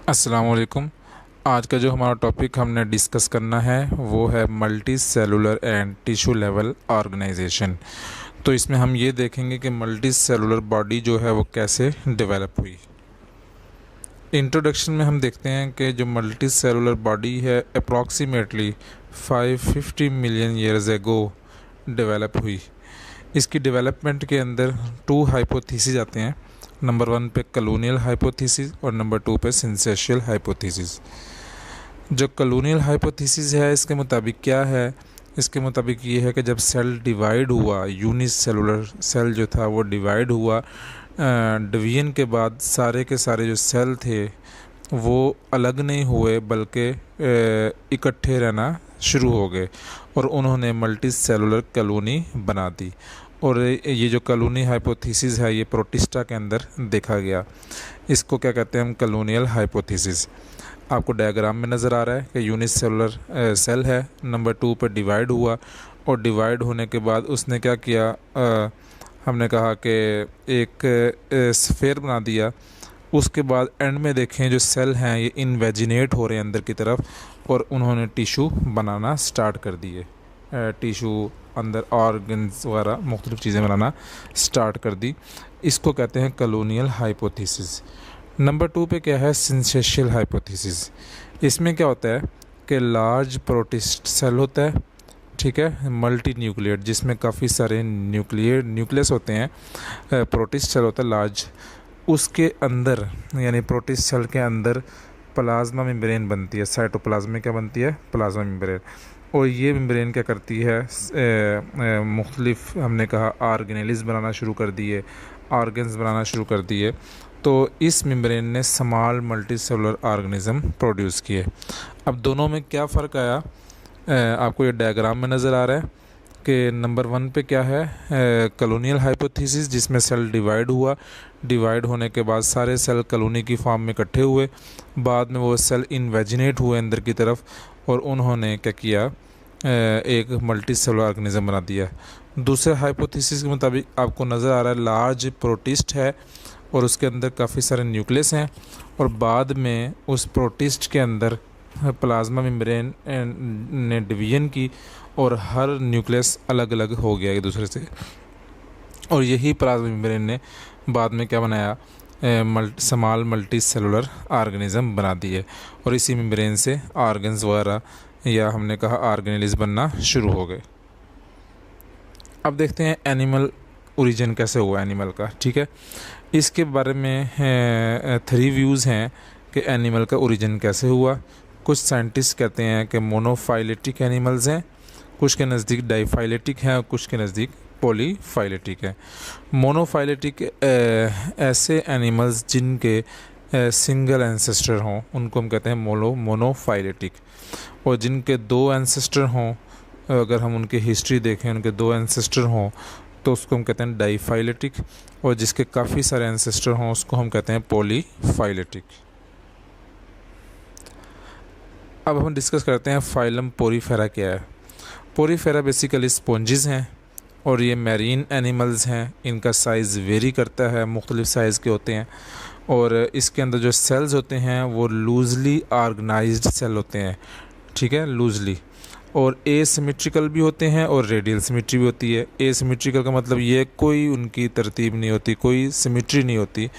अस्सलाम वालेकुम। आज का जो हमारा टॉपिक हमने डिस्कस करना है वो है multicellular and tissue level organization. तो इसमें हम ये देखेंगे कि मल्टी सेलुलर बॉडी जो है वो कैसे डेवलप हुई। इंट्रोडक्शन में हम देखते हैं कि जो मल्टी सेलुलर बॉडी है approximately 550 million years ago develop हुई। इसकी डेवलपमेंट के अंदर टू हाइपोथेसिस आते हैं। नंबर 1 पे कॉलोनियल हाइपोथेसिस और नंबर 2 पे सिंसेशियल हाइपोथेसिस। जो कॉलोनियल हाइपोथेसिस है इसके मुताबिक क्या है, इसके मुताबिक ये है कि जब सेल डिवाइड हुआ, यूनिसेलुलर सेल जो था वो डिवाइड हुआ, डिवीजन के बाद सारे के सारे जो सेल थे वो अलग नहीं हुए बल्कि इकट्ठे रहना शुरू हो गए और उन्होंने मल्टी सेलुलर कॉलोनी बना दी। और ये जो कॉलोनी हाइपोथेसिस है ये प्रोटिस्टा के अंदर देखा गया। इसको क्या कहते हैं हम, कॉलोनियल हाइपोथेसिस। आपको डायग्राम में नज़र आ रहा है कि यूनिसेलुलर सेल है, नंबर 2 पर डिवाइड हुआ और डिवाइड होने के बाद उसने क्या किया, हमने कहा कि एक स्फेयर बना दिया। उसके बाद एंड में देखें जो सेल हैं ये इन्वेजिनेट हो रहे हैं अंदर की तरफ और उन्होंने टिशू बनाना स्टार्ट कर दिए। टिशू अंदर ऑर्गन्स वगैरह मुख्तलिफ़ चीज़ें बनाना स्टार्ट कर दी। इसको कहते हैं कॉलोनियल हाइपोथेसिस। नंबर 2 पे क्या है, सिंसेशियल हाइपोथेसिस। इसमें क्या होता है कि लार्ज प्रोटिस्ट सेल होता है, ठीक है, मल्टी न्यूक्लिएट, जिसमें काफ़ी सारे न्यूक्लियस होते हैं। प्रोटिस्ट सेल होता है लार्ज, उसके अंदर यानी प्रोटिस्ट सेल के अंदर प्लाज्मा मेम्ब्रेन बनती है। साइटोप्लाज्म में क्या बनती है, प्लाज्मा मेम्ब्रेन। और ये मेम्ब्रेन क्या करती है, मुख्तलिफ हमने कहा ऑर्गेनेल्स बनाना शुरू कर दिए, ऑर्गन्स बनाना शुरू कर दिए। तो इस मेम्ब्रेन ने small multi cellular organism produce किए। अब दोनों में क्या फ़र्क आया, आपको ये डायग्राम में नज़र आ रहा है कि नंबर 1 पे क्या है, कॉलोनियल हाइपोथेसिस, जिसमें सेल डिवाइड हुआ। डिवाइड होने के बाद सारे सेल कॉलोनी की फॉर्म में इकट्ठे हुए, बाद में वो सेल इन्वेजिनेट हुए अंदर की तरफ और उन्होंने क्या किया, एक मल्टी सेलुलर ऑर्गेनिज्म बना दिया। दूसरे हाइपोथेसिस के मुताबिक आपको नज़र आ रहा है लार्ज प्रोटिस्ट है और उसके अंदर काफ़ी सारे न्यूक्लियस हैं और बाद में उस प्रोटिस्ट के अंदर प्लाज्मा मेम्ब्रेन ने डिवीजन की और हर न्यूक्लियस अलग अलग हो गया एक दूसरे से। और यही प्लाज्मा मेम्ब्रेन ने बाद में क्या बनाया, स्मॉल मल्टी सेलुलर ऑर्गेनिज्म बना दिए और इसी मेम्ब्रेन से ऑर्गन्स वगैरह या हमने कहा ऑर्गेनेल्स बनना शुरू हो गए। अब देखते हैं एनिमल ओरिजिन कैसे हुआ एनिमल का, ठीक है। इसके बारे में 3 व्यूज़ हैं कि एनिमल का ओरिजिन कैसे हुआ। कुछ साइंटिस्ट कहते हैं कि मोनोफाइलेटिक एनिमल्स हैं, कुछ के नज़दीक डाईफाइलेटिक हैं और कुछ के नज़दीक पॉलीफाइलेटिक है। मोनोफाइलेटिक ऐसे एनिमल्स जिनके सिंगल एंसेस्टर हों उनको हम कहते हैं मोनोफाइलेटिक, और जिनके 2 एंसेस्टर हों, अगर हम उनकी हिस्ट्री देखें उनके 2 एंसेस्टर हों तो उसको हम कहते हैं डाईफाइलेटिक, और जिसके काफ़ी सारे एंसेस्टर हों उसको हम कहते हैं पॉलीफाइलेटिक। अब हम डिस्कस करते हैं फाइलम पोरीफेरा क्या है। पोरीफेरा बेसिकली स्पॉन्जेस हैं और ये मैरीन एनिमल्स हैं। इनका साइज़ वेरी करता है, मुख्तलिफ़ साइज़ के होते हैं और इसके अंदर जो सेल्स होते हैं वो लूजली ऑर्गेनाइज्ड सेल होते हैं, ठीक है, लूजली, और एसिमेट्रिकल भी होते हैं और रेडियल सिमेट्री भी होती है। एसिमेट्रिकल का मतलब ये कोई उनकी तरतीब नहीं होती, कोई सिमेट्री नहीं होती,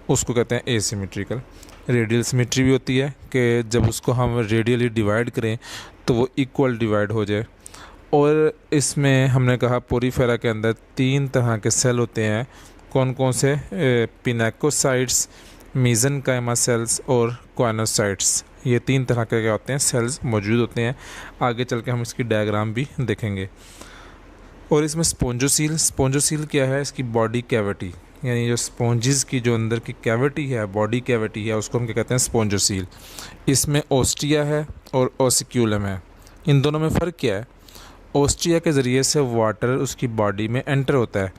उसको कहते हैं एसिमेट्रिकल। रेडियल सिमेट्री भी होती है कि जब उसको हम रेडियली डिवाइड करें तो वो इक्वल डिवाइड हो जाए। और इसमें हमने कहा पोरीफेरा के अंदर 3 तरह के सेल होते हैं। कौन कौन से, पिनेकोसाइट्स, मीज़ेनकाइमा सेल्स और कॉइनोसाइट्स, ये 3 तरह के क्या होते हैं, सेल्स मौजूद होते हैं। आगे चल के हम इसकी डायग्राम भी देखेंगे। और इसमें स्पॉन्जोसील क्या है, इसकी बॉडी कैविटी, यानी जो स्पॉन्जेस की जो अंदर की कैविटी है, बॉडी कैविटी है, उसको हम क्या कहते हैं, स्पॉन्जोसील। इसमें ओस्टिया है और ओसिक्यूलम है। इन दोनों में फ़र्क क्या है, ओस्टिया के ज़रिए से वाटर उसकी बॉडी में एंटर होता है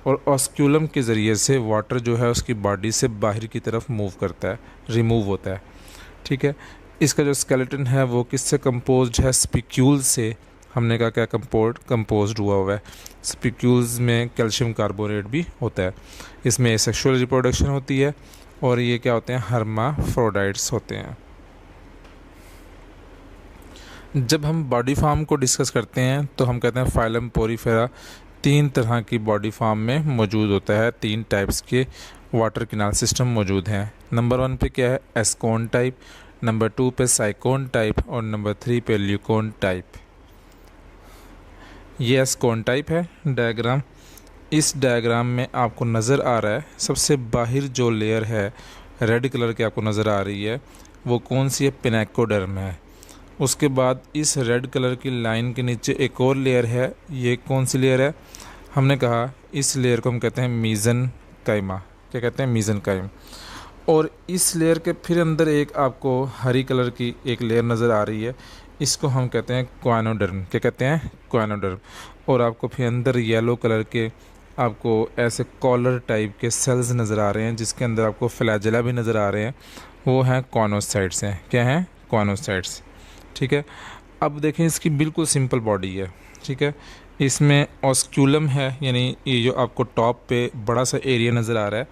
और ऑस्क्यूलम के ज़रिए से वाटर जो है उसकी बॉडी से बाहर की तरफ मूव करता है, रिमूव होता है, ठीक है। इसका जो स्केलेटन है वो किससे कंपोज्ड है, स्पिक्यूल से। हमने कहा क्या कंपोज्ड हुआ है। स्पिक्यूल्स में कैल्शियम कार्बोनेट भी होता है। इसमें सेक्सुअल रिप्रोडक्शन होती है और ये क्या होते हैं, हर्माफ्रोडाइट्स होते हैं। जब हम बॉडी फॉर्म को डिस्कस करते हैं तो हम कहते हैं फाइलम पोरीफेरा 3 तरह की बॉडी फॉर्म में मौजूद होता है, 3 टाइप्स के वाटर कैनाल सिस्टम मौजूद हैं। नंबर 1 पे क्या है, एस्कोन टाइप, नंबर 2 पे साइकोन टाइप और नंबर 3 पे ल्यूकोन टाइप। ये एस्कोन टाइप है डायग्राम। इस डायग्राम में आपको नज़र आ रहा है सबसे बाहर जो लेयर है रेड कलर की आपको नज़र आ रही है, वो कौन सी है, पिनेकोडर्म है। उसके बाद इस रेड कलर की लाइन के नीचे एक और लेयर है, ये कौन सी लेयर है, हमने कहा इस लेयर को हम कहते हैं मीज़ेनकाइमा। क्या कहते हैं, मीज़ेनकाइम। और इस लेयर के फिर अंदर एक आपको हरी कलर की एक लेयर नज़र आ रही है, इसको हम कहते हैं क्वानोडर्म। क्या कहते हैं, क्वानोडर्म। और आपको फिर अंदर येलो कलर के आपको ऐसे कॉलर टाइप के सेल्स नज़र आ रहे हैं, जिसके अंदर आपको फ्लैजेला भी नज़र आ रहे हैं, वो हैं कॉनोसाइट्स हैं। क्या हैं, कॉनोसाइट्स। ठीक है। अब देखें इसकी बिल्कुल सिंपल बॉडी है। ठीक है। इसमें ऑस्क्यूलम है, यानी ये जो आपको टॉप पे बड़ा सा एरिया नज़र आ रहा है,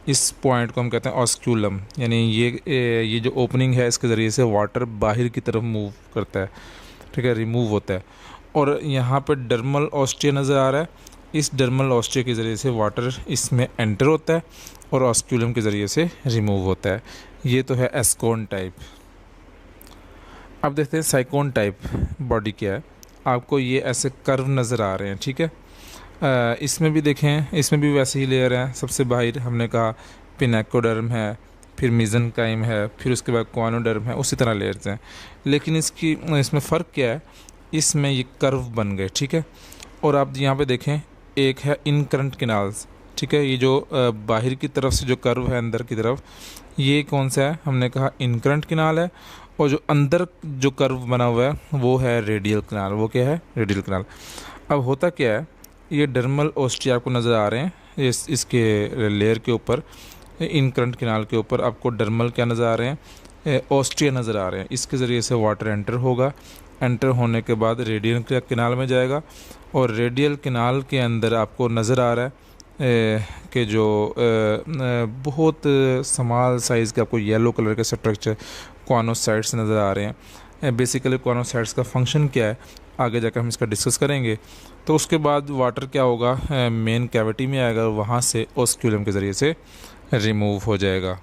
इस पॉइंट को हम कहते हैं ऑस्क्यूलम, यानी ये जो ओपनिंग है इसके ज़रिए से वाटर बाहर की तरफ मूव करता है। ठीक है, रिमूव होता है। और यहाँ पे डर्मल ऑस्टिया नज़र आ रहा है, इस डर्मल ऑस्टिया के ज़रिए से वाटर इसमें एंटर होता है और ऑस्क्यूलम के ज़रिए से रिमूव होता है। ये तो है एस्कोन टाइप। अब देखते हैं साइकोन टाइप बॉडी क्या है। आपको ये ऐसे कर्व नज़र आ रहे हैं। ठीक है। इसमें भी देखें, इसमें भी वैसे ही लेयर हैं। सबसे बाहर हमने कहा पिनेकोडर्म है, फिर मीज़ेनकाइम है, फिर उसके बाद क्वानोडर्म है, उसी तरह लेयर्स हैं। लेकिन इसमें फ़र्क क्या है, इसमें ये कर्व बन गए। ठीक है। और आप यहाँ पे देखें, एक है इनकरंट कैनाल्स। ठीक है, ये जो बाहर की तरफ से जो कर्व है अंदर की तरफ, ये कौन सा है, हमने कहा इनकरंट कैनाल है। और जो अंदर जो कर्व बना हुआ है वो है रेडियल कैनाल। वो क्या है, रेडियल कैनाल। अब होता क्या है, ये डर्मल ऑस्टिया आपको नज़र आ रहे हैं, इसके लेयर के ऊपर, इनकरंट कैनाल के ऊपर आपको डर्मल क्या नज़र आ रहे हैं, ऑस्टिया नज़र आ रहे हैं। इसके ज़रिए से वाटर एंटर होगा, एंटर होने के बाद रेडियल कैनाल में जाएगा। और रेडियल कैनाल के अंदर आपको नज़र आ रहा है कि जो बहुत स्मॉल साइज़ के आपको येलो कलर के स्ट्रक्चर कॉनोसाइट्स नज़र आ रहे हैं। बेसिकली कॉनोसाइट्स का फंक्शन क्या है आगे जाकर हम इसका डिस्कस करेंगे। तो उसके बाद वाटर क्या होगा, मेन कैविटी में आएगा, वहाँ से ऑस्क्यूलम के ज़रिए से रिमूव हो जाएगा।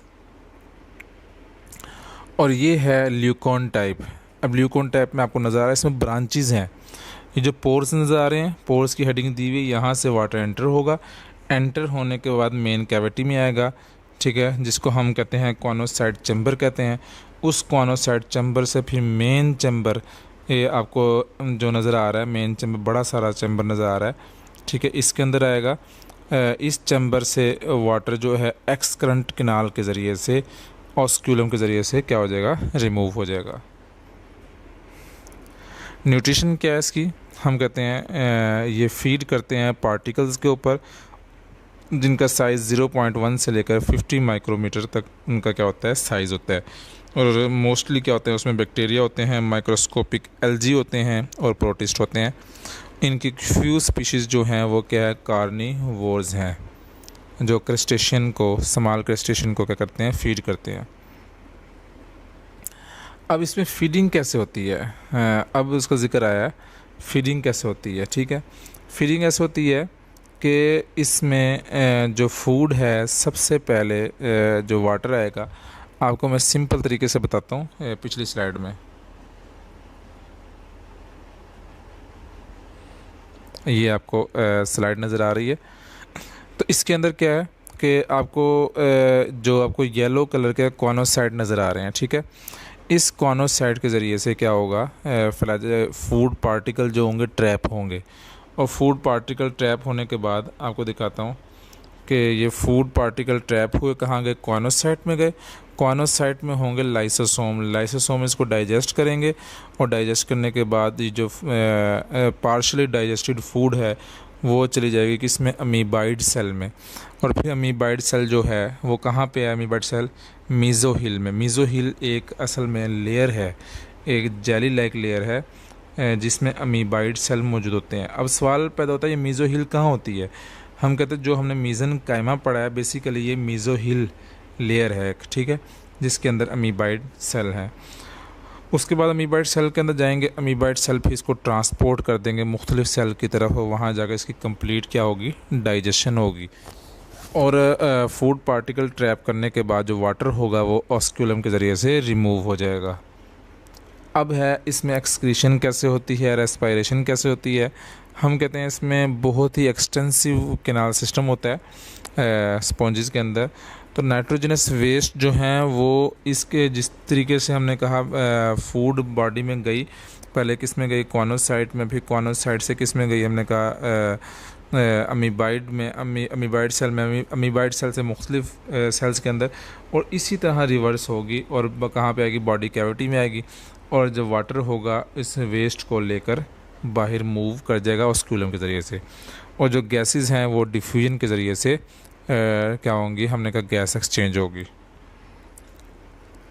और ये है ल्यूकोन टाइप। अब ल्यूकोन टाइप में आपको नज़र आ रहा है, इसमें ब्रांचेज़ हैं। ये जो पोर्स नज़र आ रहे हैं, पोर्स की हेडिंग दी हुई, यहाँ से वाटर एंटर होगा, एंटर होने के बाद मेन कैविटी में आएगा। ठीक है, जिसको हम कहते हैं कॉनोसाइट चैम्बर कहते हैं। उस कॉनोसाइट चैम्बर से फिर मेन चैम्बर, ये आपको जो नज़र आ रहा है मेन चैम्बर, बड़ा सारा चैम्बर नज़र आ रहा है। ठीक है, इसके अंदर आएगा। इस चैम्बर से वाटर जो है एक्स करंट कैनाल के ज़रिए से, ऑस्क्यूलम के ज़रिए से क्या हो जाएगा, रिमूव हो जाएगा। न्यूट्रिशन क्या है इसकी, हम कहते हैं ये फीड करते हैं पार्टिकल्स के ऊपर, जिनका साइज़ 0.1 से लेकर 50 माइक्रोमीटर तक उनका क्या होता है, साइज़ होता है। और मोस्टली क्या होते हैं, उसमें बैक्टीरिया होते हैं, माइक्रोस्कोपिक एल्गी होते हैं और प्रोटिस्ट होते हैं। इनकी फ्यू स्पीशीज़ जो हैं वो क्या है, कार्निवोर्स हैं, जो क्रस्टेशियन को, स्मॉल क्रस्टेशियन को क्या करते हैं, फीड करते हैं। अब इसमें फीडिंग कैसे होती है, अब उसका ज़िक्र आया है, फीडिंग कैसे होती है। ठीक है, फीडिंग ऐसे होती है कि इसमें जो फूड है, सबसे पहले जो वाटर आएगा, आपको मैं सिंपल तरीके से बताता हूँ। पिछली स्लाइड में ये आपको स्लाइड नज़र आ रही है। तो इसके अंदर क्या है कि आपको जो आपको येलो कलर के कॉनोसाइट नज़र आ रहे हैं। ठीक है, इस कॉनोसाइट के ज़रिए से क्या होगा, फूड पार्टिकल जो होंगे ट्रैप होंगे। और फूड पार्टिकल ट्रैप होने के बाद आपको दिखाता हूँ कि ये फूड पार्टिकल ट्रैप हुए कहाँ गए, कॉनोसाइट में गए। कॉनोसाइट में होंगे लाइसोसोम, लाइसोसोम इसको डाइजेस्ट करेंगे। और डाइजेस्ट करने के बाद ये जो पार्शली डाइजेस्टेड फूड है वो चली जाएगी किसमें, अमीबाइड सेल में। और फिर अमीबाइड सेल जो है वो कहाँ पे है, अमीबाइड सेल मीज़ोहिल में। मीज़ोहिल एक असल में लेयर है, एक जेली लाइक लेयर है जिसमें अमीबाइड सेल मौजूद होते हैं। अब सवाल पैदा होता है ये मीज़ोहिल कहाँ होती है। हम कहते हैं जो हमने मीज़ेनकाइमा पढ़ा है, बेसिकली ये मीज़ोहिल लेयर है एक, ठीक है, जिसके अंदर अमीबाइड सेल है। उसके बाद अमीबाइड सेल के अंदर जाएंगे, अमीबाइड सेल फिर इसको ट्रांसपोर्ट कर देंगे मुख्तलिफ सेल की तरफ, वहाँ जाकर इसकी कंप्लीट क्या होगी, डाइजेशन होगी। और फूड पार्टिकल ट्रैप करने के बाद जो वाटर होगा वो ऑस्क्यूलम के ज़रिए से रिमूव हो जाएगा। अब है इसमें एक्सक्रीशन कैसे होती है, रेस्पायरेशन कैसे होती है। हम कहते हैं इसमें बहुत ही एक्सटेंसिव कैनाल सिस्टम होता है स्पॉन्जेस के अंदर। तो नाइट्रोजनस वेस्ट जो हैं वो इसके जिस तरीके से हमने कहा फूड बॉडी में गई, पहले किस में गई, कॉनोसाइट में, फिर कॉनोसाइट से किस में गई, हमने कहा अमीबाइड में, अमीबाइड सेल में, अमीबाइड सेल से मुख्तलिफ सेल्स के अंदर, और इसी तरह रिवर्स होगी और कहाँ पे आएगी, बॉडी कैविटी में आएगी, और जब वाटर होगा इस वेस्ट को लेकर बाहर मूव कर जाएगा ऑस्क्यूलम के ज़रिए से, और जो गैसेस हैं वो डिफ्यूजन के ज़रिए से क्या होंगी, हमने कहा गैस एक्सचेंज होगी।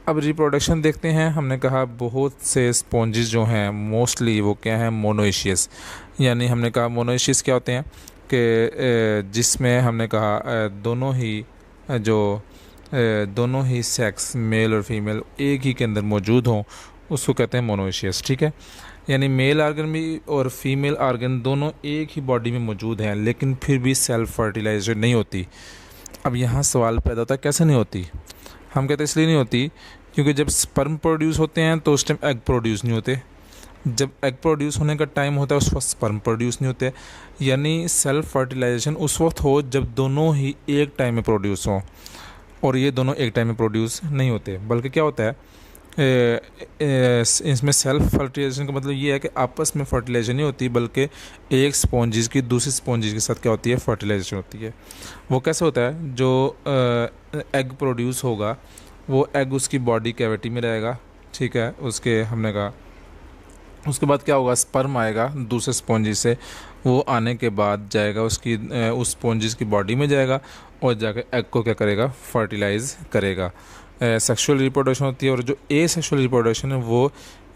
अब रिप्रोडक्शन देखते हैं। हमने कहा बहुत से स्पॉन्जेस जो हैं मोस्टली वो क्या हैं, मोनोइशियस, यानी हमने कहा मोनोइशियस क्या होते हैं कि जिसमें हमने कहा दोनों ही सेक्स मेल और फीमेल एक ही के अंदर मौजूद हों, उसको कहते हैं मोनोइशियस, ठीक है। यानी मेल आर्गन भी और फीमेल आर्गन दोनों एक ही बॉडी में मौजूद हैं, लेकिन फिर भी सेल्फ फर्टिलाइजेशन नहीं होती। अब यहाँ सवाल पैदा होता है कैसे नहीं होती। हम कहते हैं इसलिए नहीं होती क्योंकि जब स्पर्म प्रोड्यूस होते हैं तो उस टाइम एग प्रोड्यूस नहीं होते, जब एग प्रोड्यूस होने का टाइम होता है उस वक्त स्पर्म प्रोड्यूस नहीं होते। यानी सेल्फ फर्टिलाइजेशन उस वक्त हो जब दोनों ही एक टाइम में प्रोड्यूस हों, और ये दोनों एक टाइम में प्रोड्यूस नहीं होते, बल्कि क्या होता है इसमें सेल्फ फर्टिलाइजेशन का मतलब ये है कि आपस में फर्टिलाइजेशन नहीं होती, बल्कि एक स्पॉन्जेस की दूसरी स्पॉन्जेस के साथ क्या होती है, फर्टिलाइजेशन होती है। वो कैसे होता है, जो एग प्रोड्यूस होगा वो एग उसकी बॉडी कैविटी में रहेगा, ठीक है, उसके हमने कहा उसके बाद क्या होगा, स्पर्म आएगा दूसरे स्पॉन्जेस से, वो आने के बाद जाएगा उस स्पॉन्जेस की बॉडी में जाएगा और जाकर एग को क्या करेगा, फर्टिलाइज करेगा। सेक्सुअल रिप्रोडक्शन होती है, और जो ए सेक्सुअल रिप्रोडक्शन है वो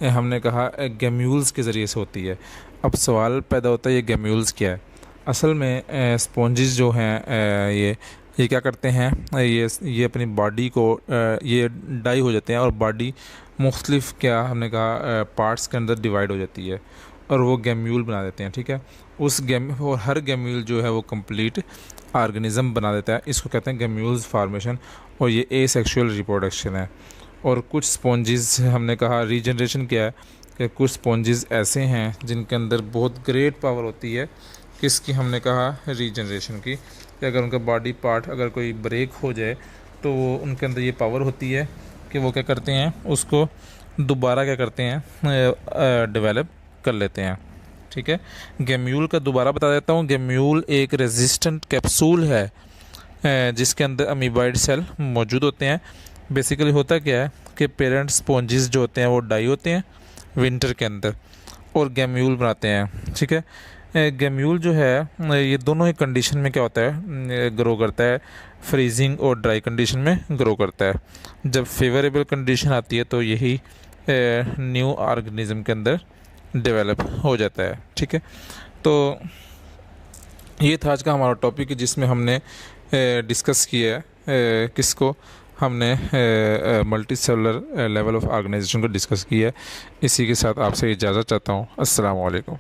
हमने कहा गैम्यूल्स के ज़रिए से होती है। अब सवाल पैदा होता है ये गैम्यूल्स क्या है। असल में स्पॉन्जेस जो हैं ये क्या करते हैं, ये अपनी बॉडी को ये डाई हो जाते हैं और बॉडी मुख्तलिफ क्या हमने कहा पार्ट्स के अंदर डिवाइड हो जाती है और वो गैम्यूल बना देते हैं, ठीक है। और हर गैम्यूल जो है वो कंप्लीट ऑर्गेनिज्म बना देता है, इसको कहते हैं गैम्यूल्स फार्मेशन, और ये एसेक्सुअल रिप्रोडक्शन है। और कुछ स्पॉन्जेस हमने कहा रीजनरेशन क्या है कि कुछ स्पॉन्जेस ऐसे हैं जिनके अंदर बहुत ग्रेट पावर होती है, किसकी, हमने कहा रीजनरेशन की, कि अगर उनका बॉडी पार्ट अगर कोई ब्रेक हो जाए तो वो उनके अंदर ये पावर होती है कि वो क्या करते हैं, उसको दोबारा क्या करते हैं, डेवलप कर लेते हैं, ठीक है। गैम्यूल का दोबारा बता देता हूँ, गैम्यूल एक रेजिस्टेंट कैप्सूल है जिसके अंदर अमीबाइड सेल मौजूद होते हैं। बेसिकली होता क्या है कि पेरेंट स्पॉन्जेस जो होते हैं वो डाई होते हैं विंटर के अंदर और गैम्यूल बनाते हैं, ठीक है। गैम्यूल जो है ये दोनों ही कंडीशन में क्या होता है, ग्रो करता है, फ्रीजिंग और ड्राई कंडीशन में ग्रो करता है। जब फेवरेबल कंडीशन आती है तो यही न्यू ऑर्गेनिज्म के अंदर डेवलप हो जाता है, ठीक है। तो ये था आज का हमारा टॉपिक जिसमें हमने डिस्कस किया है किसको, हमने multicellular level of organization को डिस्कस किया है। इसी के साथ आपसे इजाज़त चाहता हूँ। अस्सलाम वालेकुम।